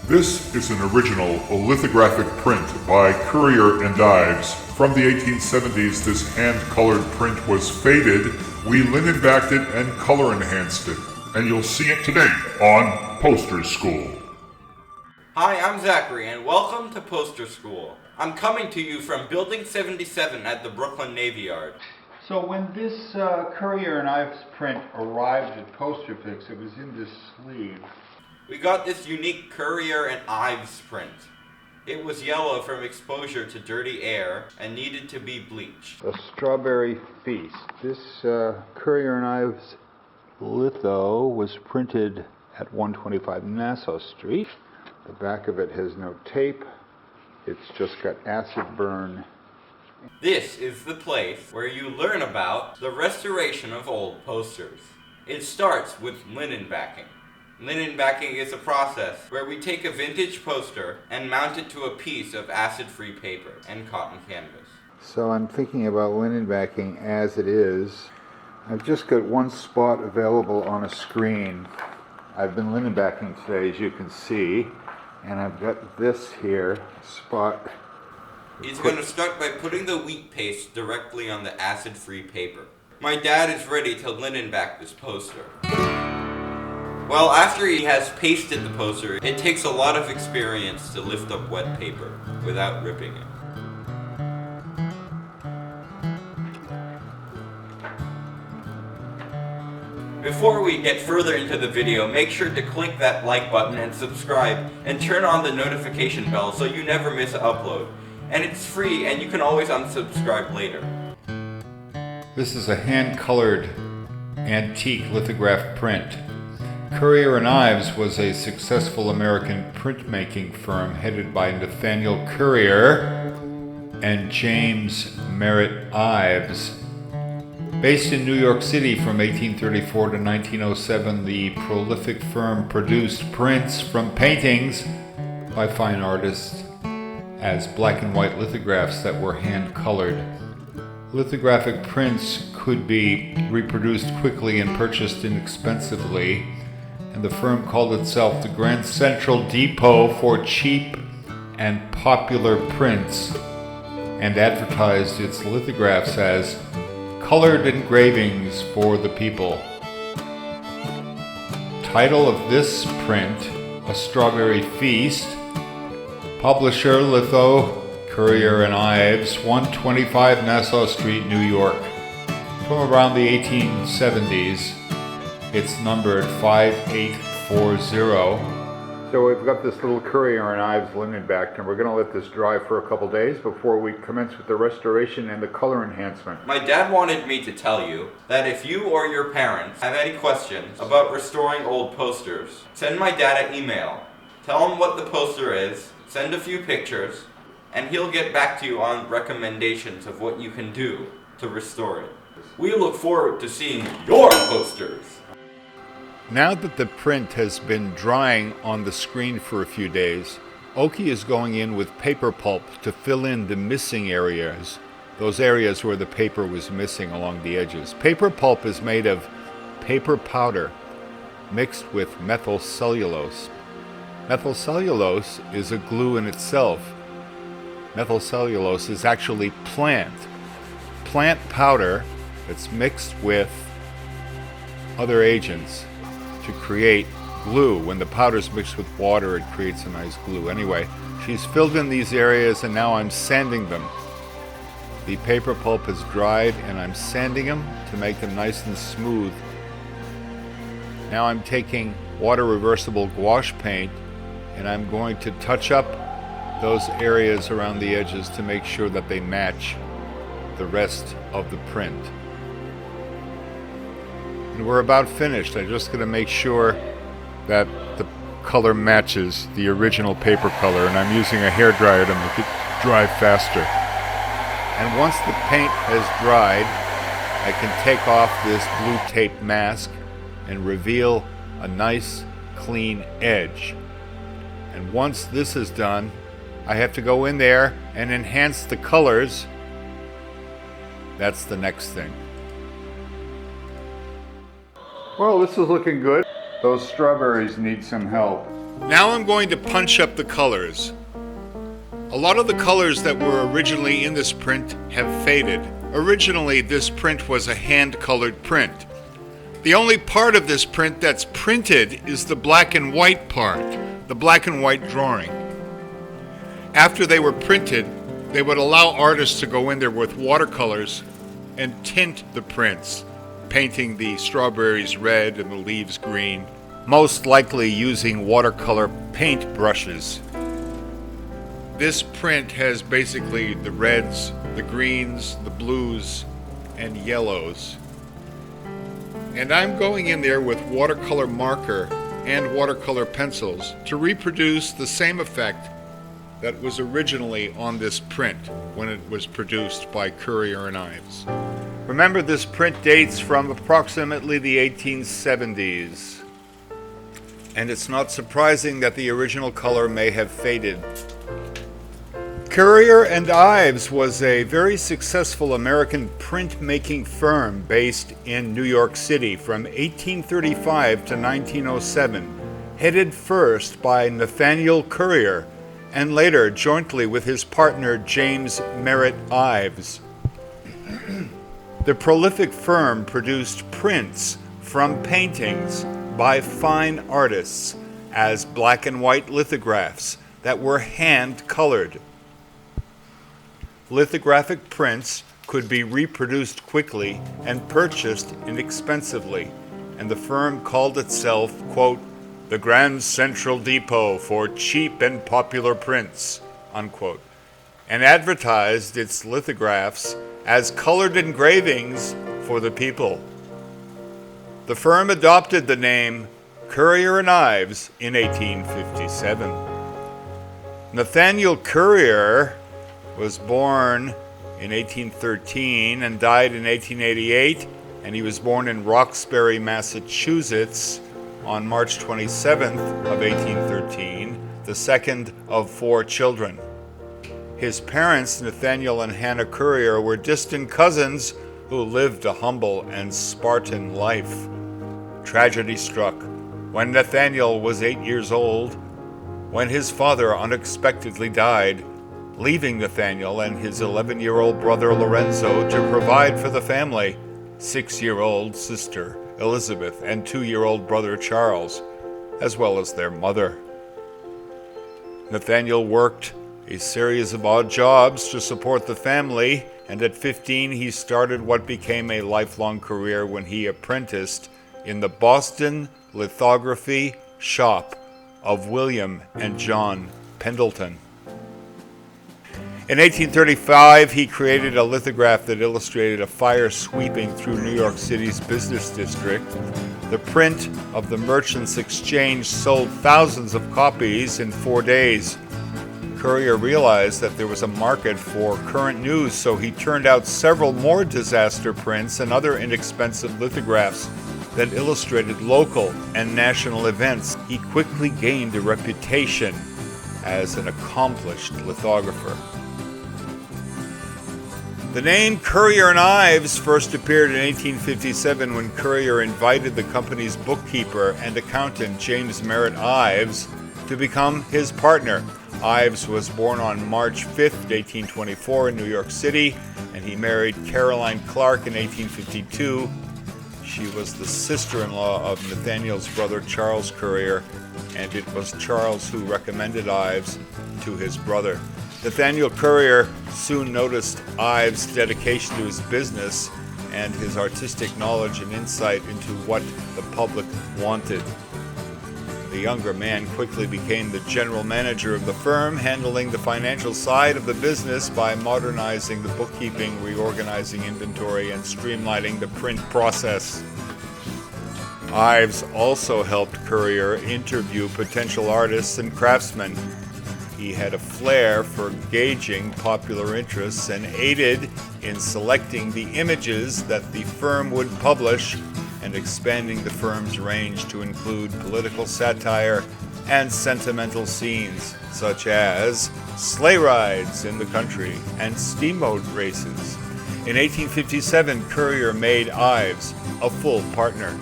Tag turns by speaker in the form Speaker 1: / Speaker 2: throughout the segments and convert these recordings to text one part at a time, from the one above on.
Speaker 1: This is an original lithographic print by Currier Ives. From the 1870s, this hand-colored print was faded. We linen-backed it and color enhanced it. And you'll see it today on Poster School.
Speaker 2: Hi, I'm Zachary, and welcome to Poster School. I'm coming to you from Building 77 at the Brooklyn Navy Yard.
Speaker 3: So when this Currier Ives print arrived at Posterfix, it was in this sleeve.
Speaker 2: We got this unique Currier Ives print. It was yellow from exposure to dirty air and needed to be bleached.
Speaker 3: A strawberry feast. This Currier Ives Litho was printed at 125 Nassau Street. The back of it has no tape. It's just got acid burn.
Speaker 2: This is the place where you learn about the restoration of old posters. It starts with linen backing. Linen backing is a process where we take a vintage poster and mount it to a piece of acid-free paper and cotton canvas.
Speaker 3: So I'm thinking about linen backing as it is. I've just got one spot available on a screen. I've been linen backing today, as you can see, and I've got this here spot.
Speaker 2: He's going to start by putting the wheat paste directly on the acid-free paper. My dad is ready to linen back this poster. Well, after he has pasted the poster, it takes a lot of experience to lift up wet paper without ripping it. Before we get further into the video, make sure to click that like button and subscribe, and turn on the notification bell so you never miss an upload. And it's free, and you can always unsubscribe later.
Speaker 3: This is a hand-colored antique lithograph print. Currier Ives was a successful American printmaking firm headed by Nathaniel Currier and James Merritt Ives. Based in New York City from 1834 to 1907, the prolific firm produced prints from paintings by fine artists as black and white lithographs that were hand-colored. Lithographic prints could be reproduced quickly and purchased inexpensively, and the firm called itself the Grand Central Depot for cheap and popular prints, and advertised its lithographs as colored engravings for the people. Title of this print, A Strawberry Feast. Publisher, Litho, Currier Ives, 125 Nassau Street, New York. From around the 1870s, it's numbered 5840. So we've got this little Currier Ives linen backed, and we're going to let this dry for a couple days before we commence with the restoration and the color enhancement.
Speaker 2: My dad wanted me to tell you that if you or your parents have any questions about restoring old posters, send my dad an email. Tell him what the poster is, send a few pictures, and he'll get back to you on recommendations of what you can do to restore it. We look forward to seeing your posters!
Speaker 3: Now that the print has been drying on the screen for a few days, Oki is going in with paper pulp to fill in the missing areas, those areas where the paper was missing along the edges. Paper pulp is made of paper powder mixed with methyl cellulose. Methyl cellulose is a glue in itself. Methyl cellulose is actually plant powder that's mixed with other agents to create glue. When the powder's mixed with water, it creates a nice glue. Anyway, she's filled in these areas and now I'm sanding them. The paper pulp has dried and I'm sanding them to make them nice and smooth. Now I'm taking water reversible gouache paint and I'm going to touch up those areas around the edges to make sure that they match the rest of the print. And we're about finished. I'm just going to make sure that the color matches the original paper color, and I'm using a hairdryer to make it dry faster. And once the paint has dried, I can take off this blue tape mask and reveal a nice clean edge. And once this is done, I have to go in there and enhance the colors. That's the next thing. Well, this is looking good. Those strawberries need some help. Now I'm going to punch up the colors. A lot of the colors that were originally in this print have faded. Originally, this print was a hand-colored print. The only part of this print that's printed is the black and white part, the black and white drawing. After they were printed, they would allow artists to go in there with watercolors and tint the prints, painting the strawberries red and the leaves green, most likely using watercolor paint brushes. This print has basically the reds, the greens, the blues, and yellows. And I'm going in there with watercolor marker and watercolor pencils to reproduce the same effect that was originally on this print when it was produced by Currier and Ives. Remember, this print dates from approximately the 1870s. And it's not surprising that the original color may have faded. Currier and Ives was a very successful American printmaking firm based in New York City from 1835 to 1907, headed first by Nathaniel Currier and later jointly with his partner James Merritt Ives. The prolific firm produced prints from paintings by fine artists as black and white lithographs that were hand-colored. Lithographic prints could be reproduced quickly and purchased inexpensively, and the firm called itself, quote, the Grand Central Depot for cheap and popular prints, unquote, and advertised its lithographs as colored engravings for the people. The firm adopted the name Currier and Ives in 1857. Nathaniel Currier was born in 1813 and died in 1888, and he was born in Roxbury, Massachusetts on March 27th of 1813, the second of 4 children. His parents, Nathaniel and Hannah Currier, were distant cousins who lived a humble and Spartan life. Tragedy struck when Nathaniel was 8 years old, when his father unexpectedly died, leaving Nathaniel and his 11-year-old brother Lorenzo to provide for the family, 6-year-old sister Elizabeth and 2-year-old brother Charles, as well as their mother. Nathaniel worked a series of odd jobs to support the family, and at 15 he started what became a lifelong career when he apprenticed in the Boston lithography shop of William and John Pendleton. In 1835, he created a lithograph that illustrated a fire sweeping through New York City's business district. The print of the Merchants Exchange sold thousands of copies in 4 days. Currier realized that there was a market for current news, so he turned out several more disaster prints and other inexpensive lithographs that illustrated local and national events. He quickly gained a reputation as an accomplished lithographer. The name Currier and Ives first appeared in 1857 when Currier invited the company's bookkeeper and accountant James Merritt Ives to become his partner. Ives was born on March 5, 1824 in New York City, and he married Caroline Clark in 1852. She was the sister-in-law of Nathaniel's brother Charles Currier, and it was Charles who recommended Ives to his brother. Nathaniel Currier soon noticed Ives' dedication to his business and his artistic knowledge and insight into what the public wanted. The younger man quickly became the general manager of the firm, handling the financial side of the business by modernizing the bookkeeping, reorganizing inventory, and streamlining the print process. Ives also helped Currier interview potential artists and craftsmen. He had a flair for gauging popular interests and aided in selecting the images that the firm would publish and expanding the firm's range to include political satire and sentimental scenes, such as sleigh rides in the country and steamboat races. In 1857, Currier made Ives a full partner.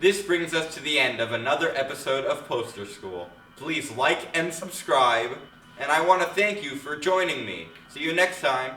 Speaker 2: This brings us to the end of another episode of Poster School. Please like and subscribe, and I want to thank you for joining me. See you next time.